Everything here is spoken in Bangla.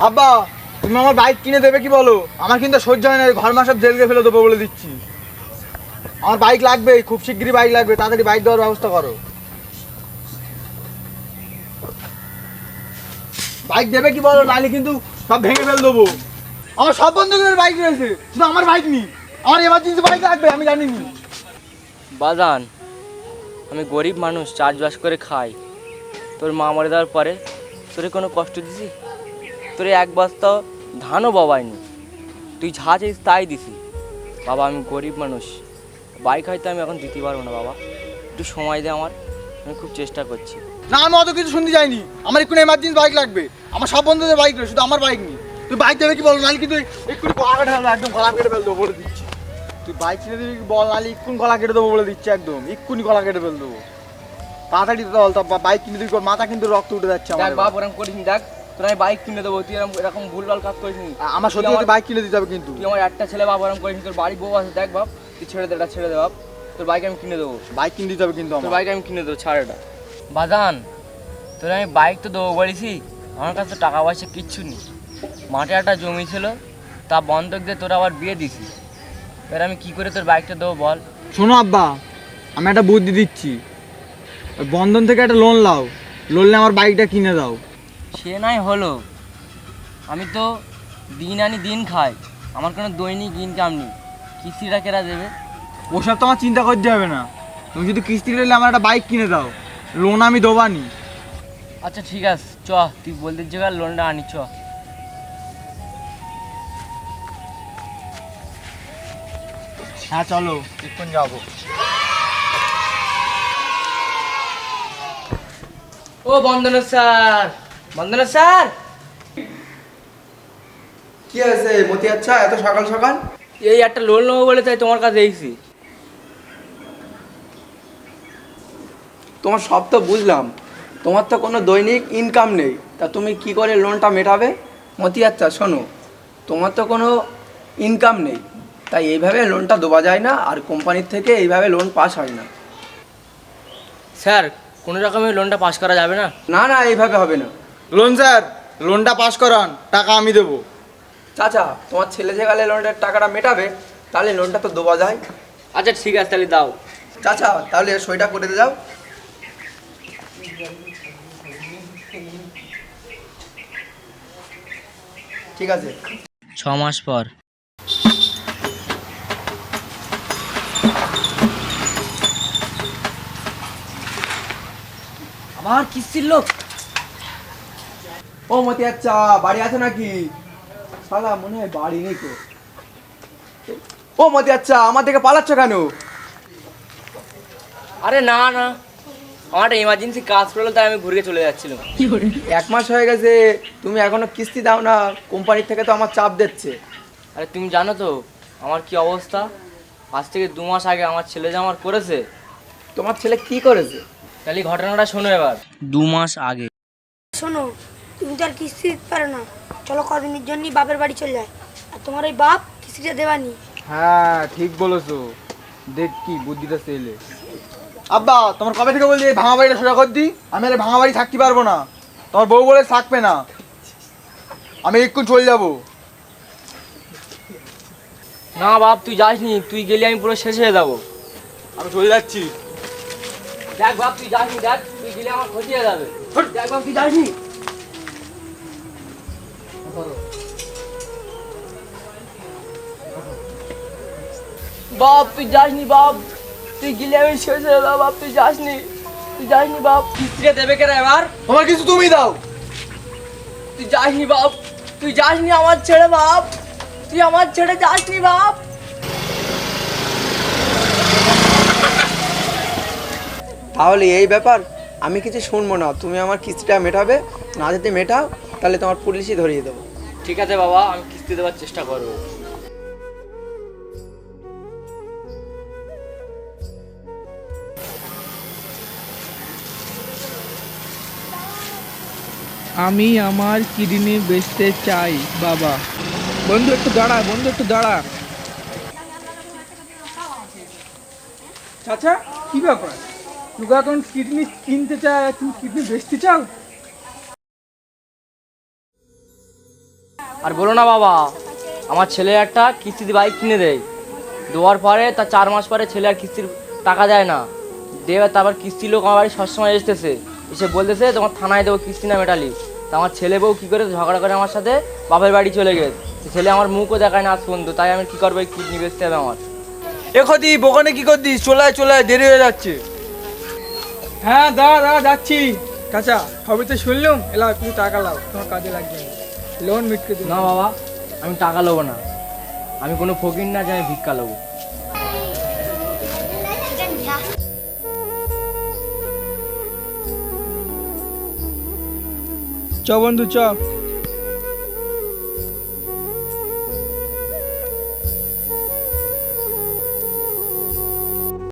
আব্বা তুমি আমার বাইক কিনে দেবে কি বলো? আমার কিন্তু সহ্য হয় না, ঘর মাস সব জেলকে ফেলে দেবো বলে দিচ্ছি। আমার বাইক লাগবে, খুব শিগগিরই বাইক লাগবে, তাড়াতাড়ি বাইক দেওয়ার ব্যবস্থা করো। বাইক দেবে কি বলো, নাহলে কিন্তু সব ভেঙে ফেলে দেবো। আমার সব বন্ধুদের বাইক রয়েছে, শুধু আমার বাইক নেই। আমার এমার্জেন্সি বাইক লাগবে, আমি জানিনি। বাজান, আমি গরিব মানুষ, চাষবাস করে খাই। তোর মা মরে যাওয়ার পরে তোরে কোনো কষ্ট দিছি? তোরে এক বস্তা ধানও বাবাইনি, তুই যা চাইছিস তাই দিছি। বাবা আমি গরিব মানুষ, বাইক হয়তো আমি এখন দিতে পারবো না বাবা, একটু সময় দে আমার, আমি খুব চেষ্টা করছি। না, আমি অত কিছু শুনতে চাইনি। আমার এক্ষুনি এমার্জেন্সি বাইক লাগবে। আমার সব বন্ধুদের বাইক রয়েছে, শুধু আমার বাইক নেই। তুই বাইক দেবে কি বল, নাহলে কিন্তু এক্ষুনি গলা কেটে ফেলবো, একদম গলা কেটে ফেল দেবো বলে দিচ্ছি। তুই বাইক কিনে দিবি কি বল, নাহলে এক্ষুনি গলা কেটে দেবো বলে দিচ্ছি, একদম এক্ষুনি গলা কেটে ফেল দেবো। তাড়াতাড়ি তো বল, বাইক কিনে দিবি, মাথা কিন্তু রক্ত উঠে যাচ্ছে আমার। দেখ বাপ, ওরকম করিস নি, দেখ তোর আমি বাইক কিনে দেবো, তুই এরকম ভুলভাল কাজ করিস নি। আমার সত্যি সত্যি বাইক কিনে দিতে হবে কিন্তু। তুই আমার একটা ছেলে বাপ, ওরকম করিস নি, তোর বাড়ি বউ আছে, দেখ বাপ তুই ছেড়ে দে, এটা ছেড়ে দে বাপ, তোর বাইক আমি কিনে দেবো। বাইক কিনে দিতে হবে কিন্তু তোর আমার। বাইক আমি কিনে দেবো, ছাড় এটা। বাজান, তোর আমি বাইক তো দেবো বলেছি, আমার কাছে তো টাকা পয়সা কিচ্ছু নেই। মাঠে একটা জমি ছিল, তা বন্ধক দিয়ে তোর আবার বিয়ে দিছি। এবার আমি কি করে তোর বাইকটা দেবো বল? শোনো আব্বা, আমি একটা বুদ্ধি দিচ্ছি। ওই বন্ধন থেকে একটা লোন লাও, লোন নিয়ে আমার বাইকটা কিনে দাও। সে নাই হলো, আমি তো দিন আনি দিন খাই, আমার কোনো দৈনিক ইনকাম নেই, কিস্তিটা কেরা দেবে? ওসব তোমার চিন্তা করতে হবে না। তুমি যদি কিস্তি নিলে আমার একটা বাইক কিনে দাও, লোন আমি দেবানি। আচ্ছা ঠিক আছে, চ তুই বলতে জায়গা লোনটা আনি, চ। হ্যাঁ চলো, এখন যাবো। ও বন্দনা স্যার, বন্দনা স্যার। কি আছে মতি, আচ্ছা এত সকাল সকাল? এই একটা লোন নেবো বলে তাই তোমার কাছে এসেছি। তোমার সব তো বুঝলাম, তোমার তো কোনো দৈনিক ইনকাম নেই, তা তুমি কি করে লোনটা মেটাবে? মতি আচ্ছা শোনো, তোমার তো কোনো ইনকাম নেই, তাই এইভাবে লোনটা দেওয়া যায় না, আর কোম্পানির থেকে এইভাবে লোন পাস হয় না। স্যার কোনো রকমের লোনটা পাস করা যাবে না? না না, এইভাবে হবে না। লোন স্যার, লোনটা পাস করান, টাকা আমি দেবো। চাচা, তোমার ছেলে যে গেলে লোনটার টাকাটা মেটাবে, তাহলে লোনটা তো দেওয়া যায়। আচ্ছা ঠিক আছে, তাহলে দাও। চাচা তাহলে সইটা করে দিয়ে যাও। ঠিক আছে। 6 মাস পর। আমার কিস্তির লোক। ও মতি আচ্ছা, বাড়ি আছে নাকি? শালা মনে হয় বাড়ি নেই তো। ও মতি আচ্ছা, আমার থেকে পালাচ্ছ কেন? আরে না না, আমার একটা এমার্জেন্সি কাজ পড়লো, তাই আমি ঘুরে চলে যাচ্ছিলাম। 1 মাস হয়ে গেছে, তুমি এখনো কিস্তি দাও না, কোম্পানির থেকে তো আমার চাপ দিচ্ছে। আরে তুমি জানো তো আমার কি অবস্থা? আজ থেকে 2 মাস আগে আমার ছেলে যে আমার করেছে। তোমার ছেলে কি করেছে? তাহলে ঘটনাটা শোনো এবার। 2 মাস আগে শোনো, তুমি তো আর কিস্তি দিতে পারো না, চলো কদিনের জন্যই বাপের বাড়ি চলে যায়। আর তোমার ওই বাপ কিস্তিটা দেওয়ানি। হ্যাঁ ঠিক বলেছো, দেখ কি বুদ্ধিটা ছেলে। আব্বা তোমার কবে থেকে বলছি এই ভাঙা বাড়িটা সোজা কর দি, আমি আর এই ভাঙা বাড়ি থাকতে পারবো না। তোমার বউ বলে থাকবে না, আমি একটু চলে যাবো। না বাপ, তুই যাসনি, তুই গেলে আমি পুরো শেষ হয়ে যাবো। আমি চলে যাচ্ছি। দেখ বাপ তুই যাসনি, দেখ তুই গেলে আমার ক্ষতি হয়ে যাবে। দেখ বাপ তুই যাসনি। বাপ তুই যাসনি, বাপ তুই গেলে আমি শেষ হয়ে যাবো। বাপ তুই যাসনি, তুই যাসনি বাপ। কিস্তিটা দেবে কেন এবার? তোমার কিছু তুমি দাও। তুই যাসনি বাপ, তুই যাসনি আমার ছেড়ে বাপ, তুই আমার ছেড়ে যাসনি বাপ। তাহলে এই ব্যাপার, আমি কিছু শুনবো না, তুমি আমার কিস্তিটা মেটাবে, না যদি মেটাও তাহলে তোমার পুলিশই ধরিয়ে দেবো। ঠিক আছে বাবা, আমি কিস্তি দেওয়ার চেষ্টা করবো। আমি আমার কিডনি বেচতে চাই বাবা। বন্ধু একটু দাঁড়া, বন্ধু একটু দাঁড়া। চাচা কি ব্যাপার, তুমি এখন কিডনি কিনতে চাই, তুমি কিডনি বেচতে চাও? আর বলো না বাবা, আমার ছেলে একটা কিস্তিতে বাইক কিনে দেয়, দেওয়ার পরে তার 4 মাস পরে ছেলে আর কিস্তির টাকা দেয় না, দেবে তারপর কিস্তি লোক আমার বাড়ি সবসময় এসতেছে, এসে বলতেছে তোমার থানায় দেবো কিস্তি না মেটালি। তা আমার ছেলে বউ কী করে ঝগড়া করে আমার সাথে বাপের বাড়ি চলে গেছে, ছেলে আমার মুখও দেখায় না আজ পর্যন্ত, তাই আমি কী করবো, এই কিডনি বেচতে হবে আমার। এ খতিব ওখানে কি করছিস? চলে আয় দেরি হয়ে যাচ্ছে। হ্যাঁ দাদা যাচ্ছি। চাচা সবই তো শুনলাম, এলাও কিছু টাকা লাও, তোমার কাজে লাগবে না, লোন মিটকে দেবো। না বাবা, আমি টাকা নেবো না, আমি কোনো ফকির না যে আমি ভিক্ষা নেবো। চ বন্ধু চ।